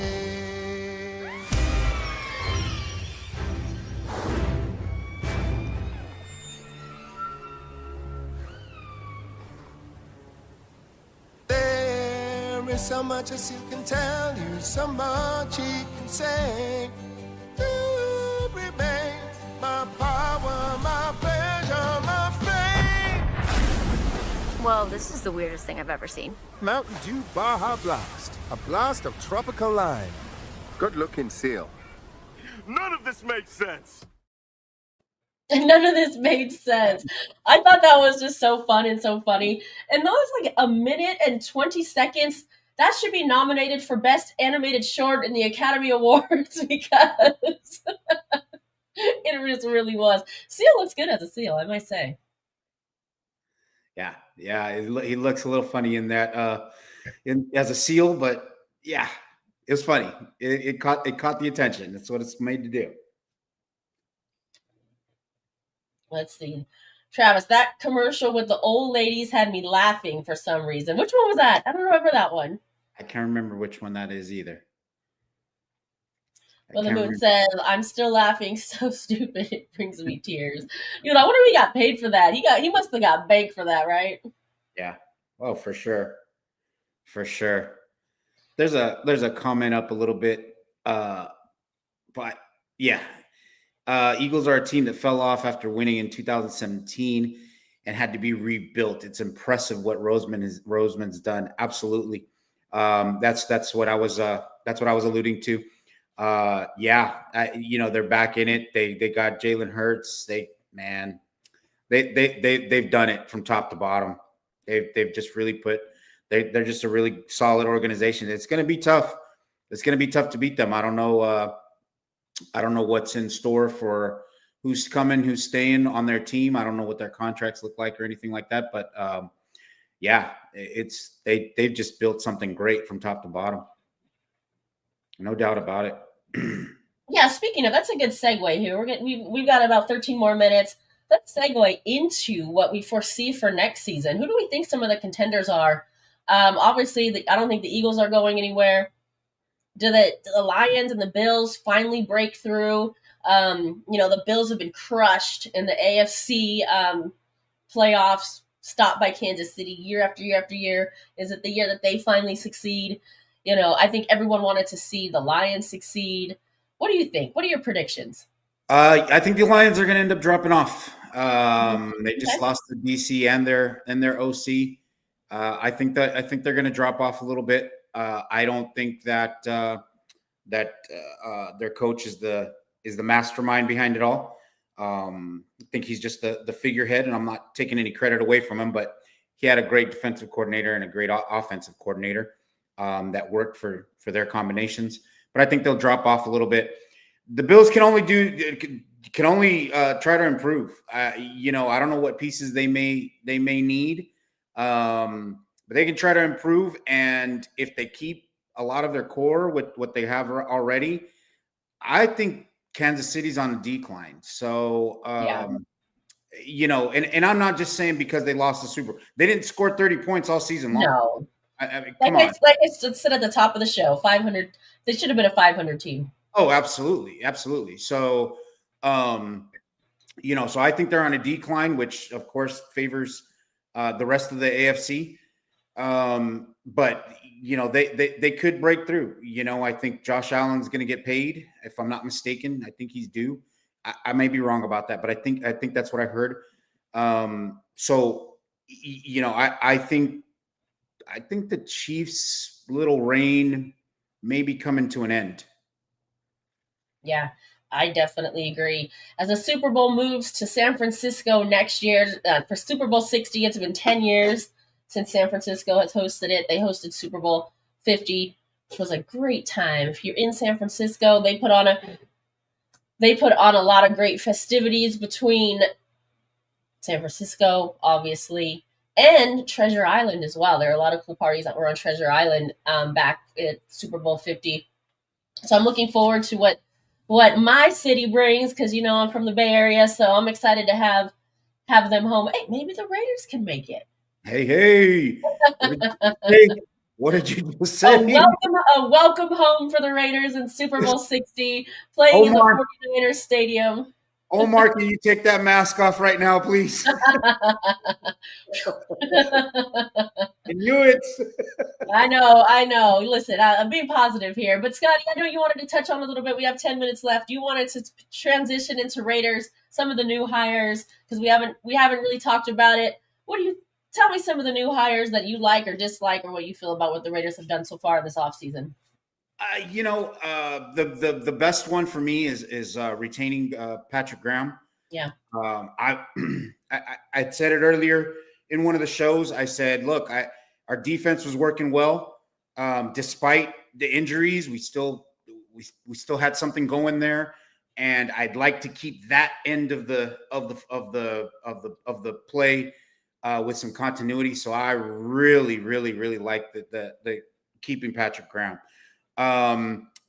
There is so much as you can tell you, so much he can say. My power, my pleasure, my fame. Well, this is the weirdest thing I've ever seen. Mountain Dew Baja Blast. A blast of tropical lime. Good-looking Seal. None of this makes sense. None of this made sense. I thought that was just so fun and so funny. And that was like a minute and 20 seconds. That should be nominated for Best Animated Short in the Academy Awards because It just really was. Seal looks good as a seal, I might say. Yeah. He looks a little funny in that as a seal, but yeah, it was funny. It caught the attention. That's what it's made to do. Let's see. Travis, that commercial with the old ladies had me laughing for some reason. Which one was that? I don't remember that one. I can't remember which one that is either. Well, the moon says, "I'm still laughing, so stupid it brings me tears." I wonder if he got paid for that. He must have got banked for that, right? Yeah. Oh, for sure. For sure. There's a comment up a little bit, but yeah. Eagles are a team that fell off after winning in 2017 and had to be rebuilt. It's impressive what Roseman's done. Absolutely. That's what I was alluding to. They're back in it. They got Jalen Hurts. They've done it from top to bottom. They've just really they're just a really solid organization. It's going to be tough. It's going to be tough to beat them. I don't know what's in store for who's coming, who's staying on their team. I don't know what their contracts look like or anything like that. But they've just built something great from top to bottom. No doubt about it. Yeah, speaking of, that's a good segue here. We've got about 13 more minutes. Let's segue into what we foresee for next season. Who do we think some of the contenders are? Obviously, I don't think the Eagles are going anywhere. Do the Lions and the Bills finally break through? The Bills have been crushed in the AFC playoffs, stopped by Kansas City year after year after year. Is it the year that they finally succeed? I think everyone wanted to see the Lions succeed. What do you think? What are your predictions? I think the Lions are going to end up dropping off. They just lost to DC and their OC. I think they're going to drop off a little bit. I don't think that their coach is the mastermind behind it all. I think he's just the figurehead, and I'm not taking any credit away from him. But he had a great defensive coordinator and a great offensive coordinator that worked for their combinations. But I think they'll drop off a little bit. The Bills can only try to improve. I don't know what pieces they may need. But they can try to improve, and if they keep a lot of their core with what they have already, I think Kansas City's on a decline. So, and I'm not just saying because they lost the Super Bowl. They didn't score 30 points all season long. No. I mean, come on. Like I said at the top of the show, 500. They should have been a 500 team. Oh, absolutely. Absolutely. So, so I think they're on a decline, which, of course, favors the rest of the AFC. But they could break through. I think Josh Allen's going to get paid, if I'm not mistaken. I think he's due. I may be wrong about that, but I think that's what I heard. I think the Chiefs' little reign may be coming to an end. Yeah, I definitely agree. As the Super Bowl moves to San Francisco next year for Super Bowl 60, it's been 10 years since San Francisco has hosted it. They hosted Super Bowl 50, which was a great time. If you're in San Francisco, they put on a lot of great festivities between San Francisco, obviously, and Treasure Island as well. There are a lot of cool parties that were on Treasure Island back at Super Bowl 50. So I'm looking forward to what my city brings, because I'm from the Bay Area, so I'm excited to have them home. Hey, maybe the Raiders can make it. Hey! What did you just say? A welcome home for the Raiders in Super Bowl 60, playing in the 49ers stadium. Omar, can you take that mask off right now, please? I knew it. I know. Listen, I'm being positive here. But, Scotty, I know you wanted to touch on a little bit. We have 10 minutes left. You wanted to transition into Raiders, some of the new hires, because we haven't really talked about it. Tell me some of the new hires that you like or dislike, or what you feel about what the Raiders have done so far this offseason. The best one for me is retaining Patrick Graham. Yeah. I said it earlier in one of the shows. I said, look, our defense was working well. Despite the injuries, we still had something going there. and I'd like to keep that end of the play with some continuity. So I really, really, really like the keeping Patrick Graham.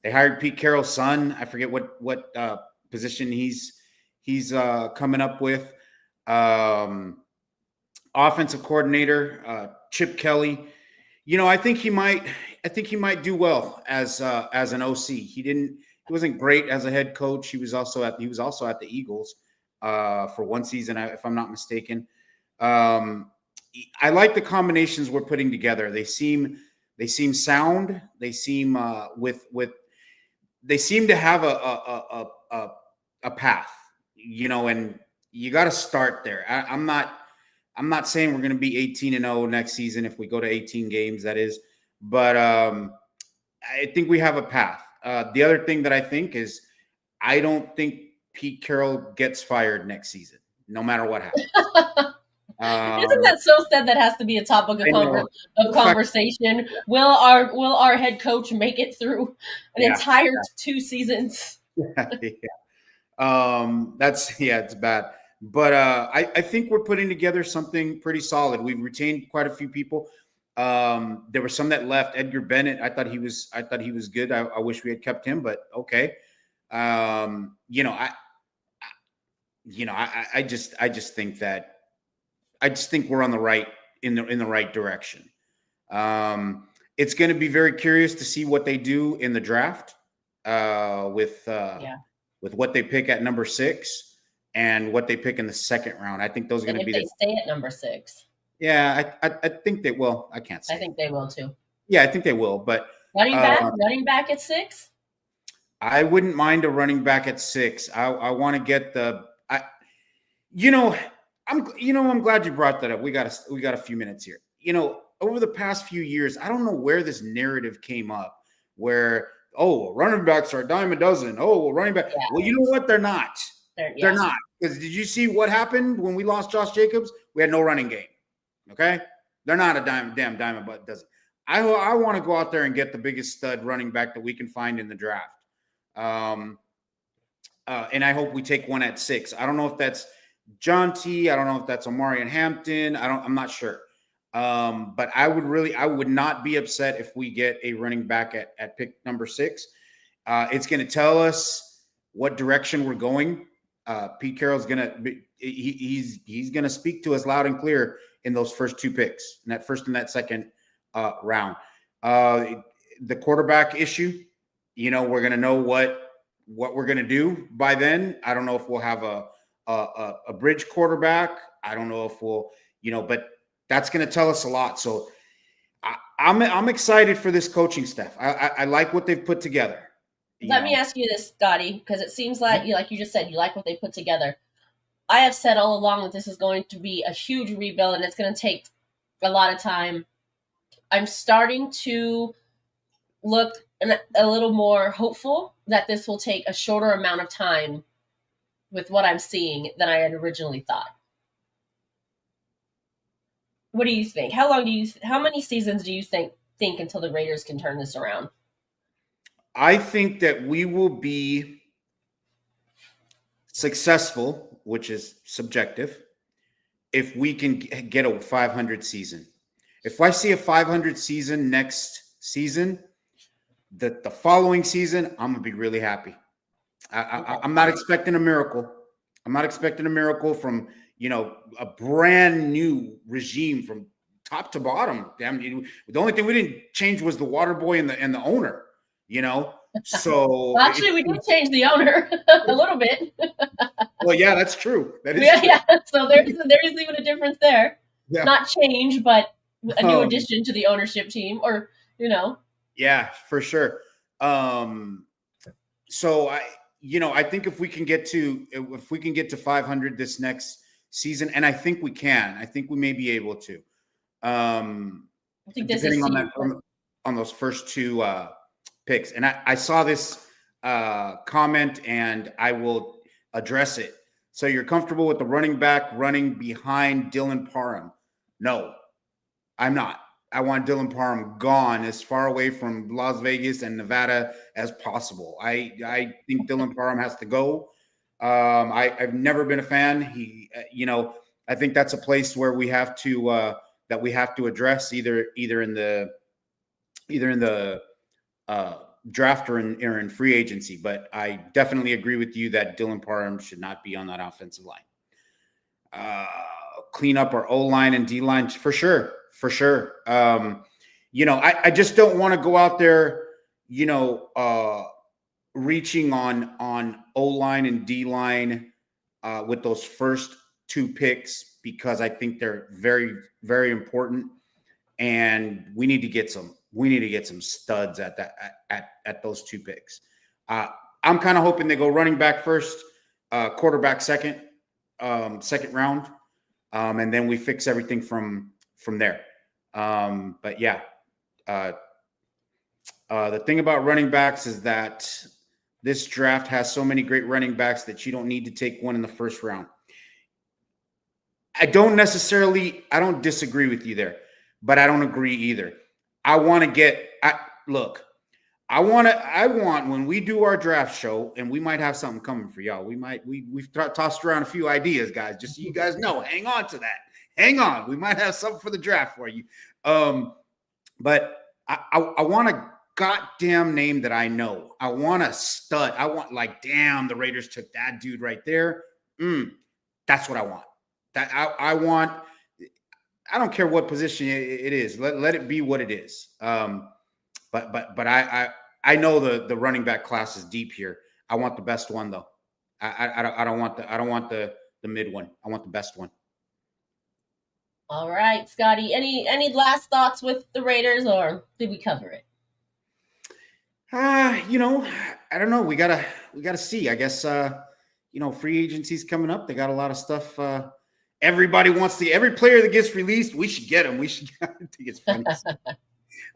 They hired Pete Carroll's son. I forget what position he's coming up with. Offensive coordinator Chip Kelly. I think he might do well as an OC. He wasn't great as a head coach. He was also at the Eagles for one season, if I'm not mistaken. I like the combinations we're putting together. They seem sound. They seem they seem to have a path, and you got to start there. I'm not saying we're going to be 18-0 next season if we go to 18 games, that is, but I think we have a path. The other thing that I think is I don't think Pete Carroll gets fired next season, no matter what happens. Isn't that so sad? That has to be a topic of conversation. Will our head coach make it through an entire 2 seasons? It's bad. But I think we're putting together something pretty solid. We've retained quite a few people. There were some that left. Edgar Bennett, I thought he was good. I wish we had kept him, but okay. I just think that. I just think we're on the right in the right direction. It's going to be very curious to see what they do in the draft with what they pick at number 6 and what they pick in the second round. I think those are going to be. They stay at number 6. Yeah, I think they will. I can't say. I think they will too. Yeah, I think they will. But running back at 6. I wouldn't mind a running back at 6. I want to get I'm glad you brought that up. We got a few minutes here. Over the past few years, I don't know where this narrative came up where, running backs are a dime a dozen. Running back. Yeah. Well, you know what? They're not. They're not. Because did you see what happened when we lost Josh Jacobs? We had no running game. Okay? They're not a dime a dozen. I want to go out there and get the biggest stud running back that we can find in the draft. And I hope we take one at 6. I don't know if that's John T. I don't know if that's Omarion Hampton. I'm not sure. But I would not be upset if we get a running back at pick number 6. It's going to tell us what direction we're going. Pete Carroll's going to he's going to speak to us loud and clear in those first 2 picks, in that first and that second round. The quarterback issue, we're going to know what we're going to do by then. I don't know if we'll have a bridge quarterback. I don't know if we'll, but that's going to tell us a lot. So I'm excited for this coaching staff. I like what they've put together. Let me ask you this, Scotty, because it seems like you just said, you like what they put together. I have said all along that this is going to be a huge rebuild and it's going to take a lot of time. I'm starting to look a little more hopeful that this will take a shorter amount of time with what I'm seeing than I had originally thought. What do you think? How many seasons do you think until the Raiders can turn this around? I think that we will be successful, which is subjective, if we can get a 500 season. If I see a 500 season next season, the following season, I'm going to be really happy. I'm not expecting a miracle. I'm not expecting a miracle from, a brand new regime from top to bottom. The only thing we didn't change was the water boy and the owner, So well, actually, we did change the owner a little bit. Well, yeah, that's true. That is true. Yeah. So there is even a difference there. Yeah. Not change, but a new addition to the ownership team, Yeah, for sure. So I think if we can get to 500 this next season, and I think we can. I think we may be able to. I think depending on those first 2 picks. And I saw this comment, and I will address it. So you're comfortable with the running back running behind Dylan Parham? No, I'm not. Dylan Parham gone as far away from Las Vegas and Nevada as possible. I think Dylan Parham has to go. I've never been a fan. I think that's a place where we have to address either in the draft or in free agency. But I definitely agree with you that Dylan Parham should not be on that offensive line. Clean up our O line and D line for sure. I just don't want to go out there, reaching on O line and D line with those first 2 picks, because I think they're very, very important, and we need to get some studs at those 2 picks. I'm kind of hoping they go running back first, quarterback second round, and then we fix everything from there. But yeah, the thing about running backs is that this draft has so many great running backs that you don't need to take one in the first round. I don't disagree with you there, but I don't agree either. I want when we do our draft show, and we might have something coming for y'all. We've tossed around a few ideas, guys, just so you guys know. Hang on to that. Hang on. We might have something for the draft for you. But I want a goddamn name that I know. I want a stud. I want, damn, the Raiders took that dude right there. That's what I want. I want. I don't care what position it is. Let it be what it is. But I know the running back class is deep here. I want the best one though. I don't want the mid one. I want the best one. All right, Scotty. Any last thoughts with the Raiders, or did we cover it? I don't know. We gotta see. I guess free agency's coming up. They got a lot of stuff. Everybody wants every player that gets released, we should get him. I think it's funny.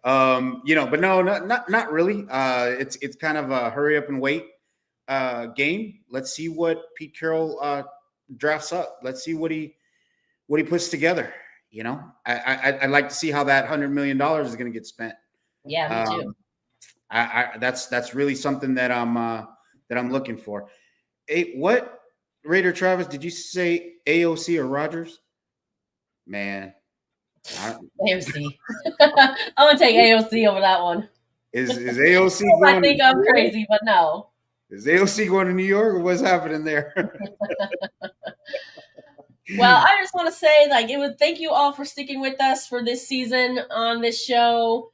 But no, not really. It's kind of a hurry up and wait game. Let's see what Pete Carroll drafts up. Let's see what he puts together. I'd like to see how that $100 million is going to get spent. Yeah, me too. That's really something that I'm looking for. Hey, what Raider Travis, did you say AOC or Rodgers? Man, AOC. I'm gonna take AOC over that one. Is AOC going? I think I'm crazy, but no. Is AOC going to New York, or what's happening there? Well, I just want to say, thank you all for sticking with us for this season on this show.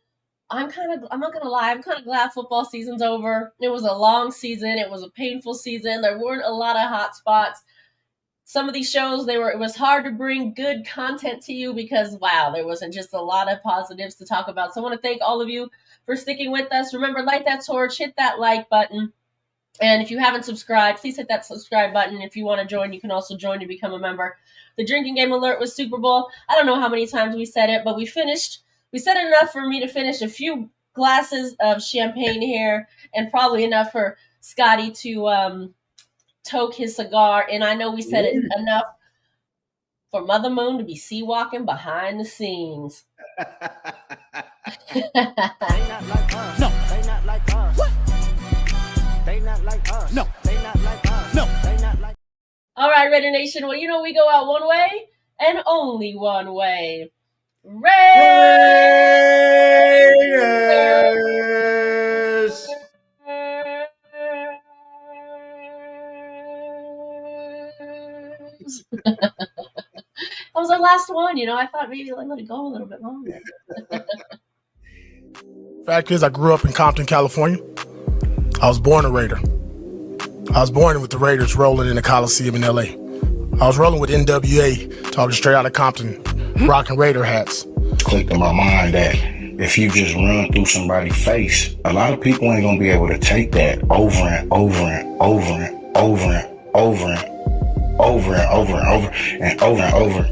I'm not gonna lie, I'm kind of glad football season's over. It was a long season. It was a painful season. There weren't a lot of hot spots. Some of these shows, it was hard to bring good content to you because, wow, there wasn't just a lot of positives to talk about. So I want to thank all of you for sticking with us. Remember, light that torch, hit that like button. And if you haven't subscribed, please hit that subscribe button. If you want to join, you can also join to become a member. The drinking game alert was Super Bowl. I don't know how many times we said it, but we finished. We said it enough for me to finish a few glasses of champagne here, and probably enough for Scotty to toke his cigar. And I know we said it enough for Mother Moon to be sea-walking behind the scenes. They not like us. No. They not like us. What? They not like us. No. They not like us. No. They not like. All right, Raider Nation. Well, we go out one way and only one way. Raiders! That was our last one. I thought maybe let it go a little bit longer. Fact is, I grew up in Compton, California. I was born a Raider. I was born with the Raiders rolling in the Coliseum in LA. I was rolling with NWA, talking straight out of Compton, rocking Raider hats. Clicked in my mind that if you just run through somebody's face, a lot of people ain't gonna be able to take that over and over and over and over and over and over and over and over and over and over.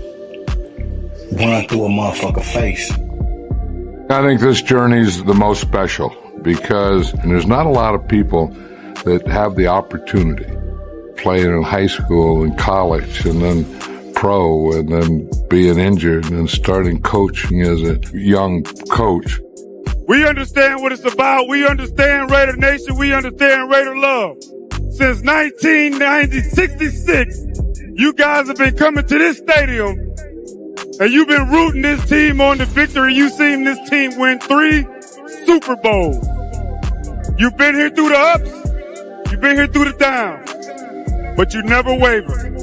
Run through a motherfucker face. I think this journey's the most special because there's not a lot of people that have the opportunity playing in high school and college and then pro and then being injured and starting coaching as a young coach. We understand what it's about. We understand Raider Nation. We understand Raider love. Since 1966, you guys have been coming to this stadium and you've been rooting this team on to victory. You've seen this team win 3 Super Bowls. You've been here through the ups. You've been here through the downs. But you never waver.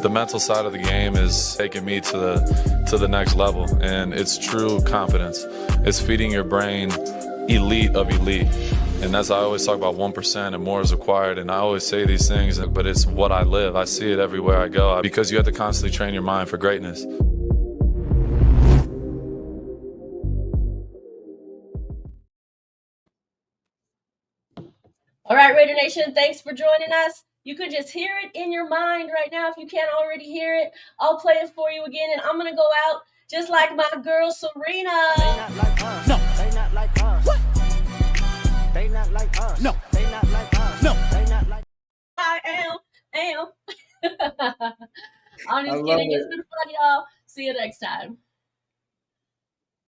The mental side of the game is taking me to the next level, and it's true confidence. It's feeding your brain elite of elite. And as I always talk about 1% and more is required, and I always say these things, but it's what I live. I see it everywhere I go because you have to constantly train your mind for greatness. All right, Raider Nation, thanks for joining us. You could just hear it in your mind right now if you can't already hear it. I'll play it for you again, and I'm going to go out just like my girl Serena. They not like us. No. They not like us. What? They not like us. No. They not like us. No. They not like I am. I'm just I love kidding. it. It's been fun, y'all. See you next time.